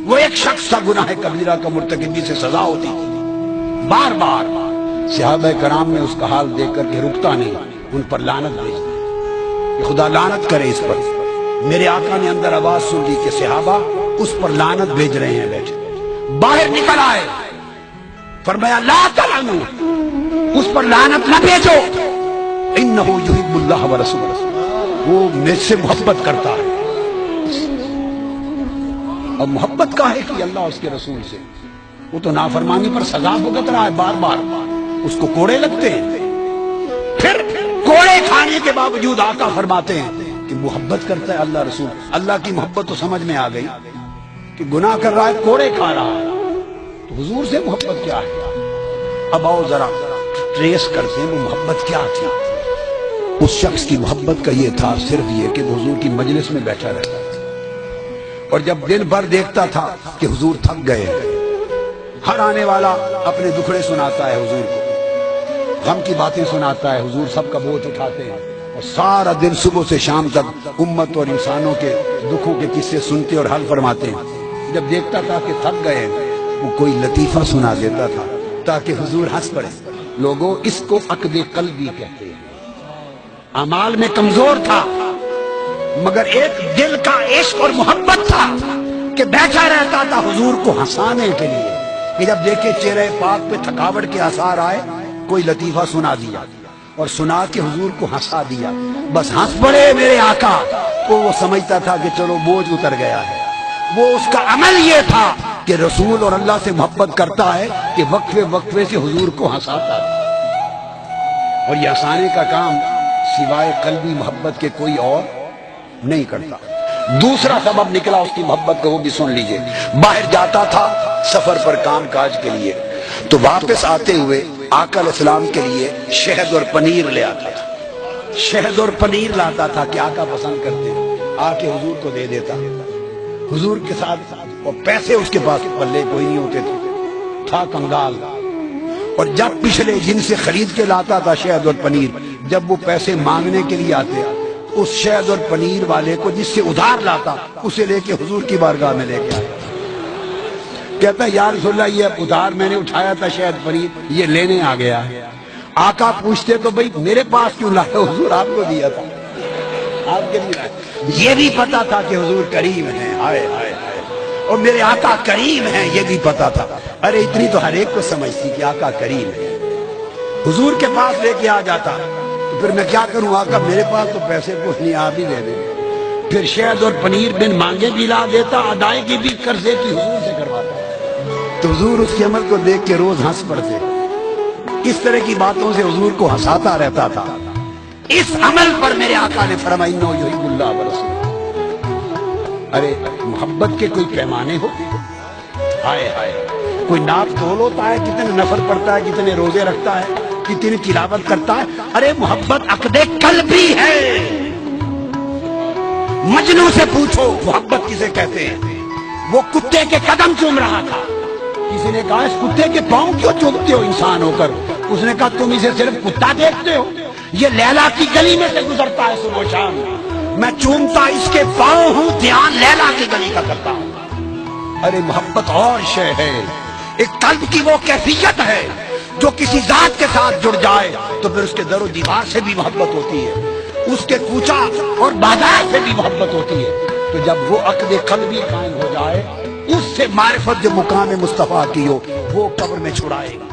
وہ ایک شخص تھا گناہ کبیرہ کا مرتکب جسے سزا ہوتی تھی، بار بار صحابہ کرام میں اس کا حال دیکھ کر کے رکتا نہیں، ان پر لعنت بھیجتا کہ خدا لعنت کرے اس پر۔ میرے آقا نے اندر آواز سن لی کہ صحابہ اس پر لعنت بھیج رہے ہیں، بیٹھے باہر نکل آئے، فرمایا لا تلعنوا، اس پر لعنت نہ بھیجو، انہ یحب اللہ ورسولہ، وہ مجھ سے محبت کرتا ہے۔ اور محبت کا ہے کہ اللہ اس کے رسول سے، وہ تو نافرمانی پر سزا بھگت رہا ہے بار بار، اس کو کوڑے لگتے ہیں، پھر کوڑے کھانے کے باوجود آقا فرماتے ہیں کہ محبت کرتا ہے اللہ رسول۔ اللہ کی محبت تو سمجھ میں آ گئی کہ گناہ کر رہا ہے، کوڑے کھا رہا ہے، تو حضور سے محبت کیا ہے؟ اب آؤ ذرا ٹریس کرتے ہیں وہ محبت کیا تھی۔ اس شخص کی محبت کا یہ تھا صرف یہ کہ وہ حضور کی مجلس میں بیٹھا رہتا تھا، اور جب دن بھر دیکھتا تھا کہ حضور تھک گئے، ہر آنے والا اپنے دکھڑے سناتا ہے حضور کو، غم کی باتیں سناتا ہے، حضور سب کا بوجھ اٹھاتے ہیں، اور سارا دن صبح سے شام تک امت اور انسانوں کے دکھوں کے قصے سنتے اور حل فرماتے ہیں۔ جب دیکھتا تھا کہ تھک گئے، وہ کوئی لطیفہ سنا دیتا تھا تاکہ حضور ہنس پڑے۔ لوگوں اس کو عقد قلبی کہتے ہیں۔ اعمال میں کمزور تھا مگر ایک دل کا عشق اور محبت تھا کہ بیٹھا رہتا تھا حضور کو ہنسانے کے لیے، کہ جب دیکھے چہرے پاک پہ تھکاوٹ کے آثار آئے، کوئی لطیفہ سنا دیا اور سنا کے حضور کو ہنسا دیا، بس ہنس پڑے میرے آقا، تو وہ سمجھتا تھا کہ چلو بوجھ اتر گیا ہے۔ وہ اس کا عمل یہ تھا کہ رسول اور اللہ سے محبت کرتا ہے کہ وقفے وقفے سے حضور کو ہنساتا تھا، اور یہ ہنسانے کا کام سوائے قلبی محبت کے کوئی اور نہیں کرتا۔ دوسرا سبب نکلا اس کی محبت کا، وہ بھی سن لیجئے۔ باہر جاتا تھا سفر پر کام کاج کے لیے، تو واپس آتے ہوئے آقا علیہ السلام کے لیے شہد اور پنیر لے آتا تھا، شہد اور پنیر لاتا تھا کہ آقا پسند کرتے، آ کے حضور کو دے دیتا۔ حضور کے ساتھ، اور پیسے اس کے پاس پلے کوئی نہیں ہوتے تھے، تھا کنگال، اور جب پچھلے جن سے خرید کے لاتا تھا شہد اور پنیر، جب وہ پیسے مانگنے کے لیے آتے، اس شہد اور پنیر والے کو جس سے ادھار لاتا، اسے لے کے حضور کی بارگاہ میں لے کے آیا، کہتا ہے یا رسول اللہ یہ ادھار میں نے اٹھایا تھا شہد پنیر، یہ لینے آ گیا۔ آقا پوچھتے تو بھئی میرے پاس کیوں لائے؟ حضور آپ کو دیا تھا، آپ کے لیے لائے۔ یہ بھی پتا تھا کہ حضور کریم ہیں، ہائے ہائے ہائے، اور میرے آقا کریم ہیں یہ بھی پتا تھا۔ ارے اتنی تو ہر ایک کو سمجھتی کہ آقا کریم ہے، حضور کے پاس لے کے آ جاتا، تو پھر میں کیا کروں آقا، میرے پاس تو پیسے کچھ نہیں، آپ ہی دے دیں۔ پھر شہد اور پنیر بن مانگے بھی لا دیتا، ادائیگی بھی قرضے کی حضور سے کرواتا، تو حضور اس کے عمل کو دیکھ کے روز ہنس پڑتے۔ اس طرح کی باتوں سے حضور کو ہنساتا رہتا تھا۔ اس عمل پر میرے آقا نے فرمایا انہ یحب اللہ ورسولہ۔ ارے محبت کے کوئی پیمانے ہوتے ہیں؟ ہائے ہائے، کوئی ناپ تول ہوتا ہے کتنے نفل پڑھتا ہے، کتنے روزے رکھتا ہے، کتنی تلاوت کرتا ہے؟ ارے محبت عقد قلبی ہے۔ مجنوں سے پوچھو محبت کسے کہتے ہیں؟ وہ کتے کے قدم چوم رہا تھا، کسی نے کہا اس کتے کے پاؤں کیوں چومتے ہو انسان ہو کر؟ اس نے کہا تم اسے صرف کتا دیکھتے ہو، یہ لیلا کی گلی میں سے گزرتا ہے صبح و شام، میں چومتا اس کے پاؤں ہوں، دھیان لیلا کی گلی کا کرتا ہوں۔ ارے محبت اور شے ہے، ایک قلب کی وہ کیفیت ہے جو کسی ذات کے ساتھ جڑ جائے تو پھر اس کے در و دیوار سے بھی محبت ہوتی ہے، اس کے کوچہ اور بازار سے بھی محبت ہوتی ہے۔ تو جب وہ عقد قلبی قائم ہو جائے، اس سے معرفت جو مقام مصطفیٰ کی ہو وہ قبر میں چھڑائے گا۔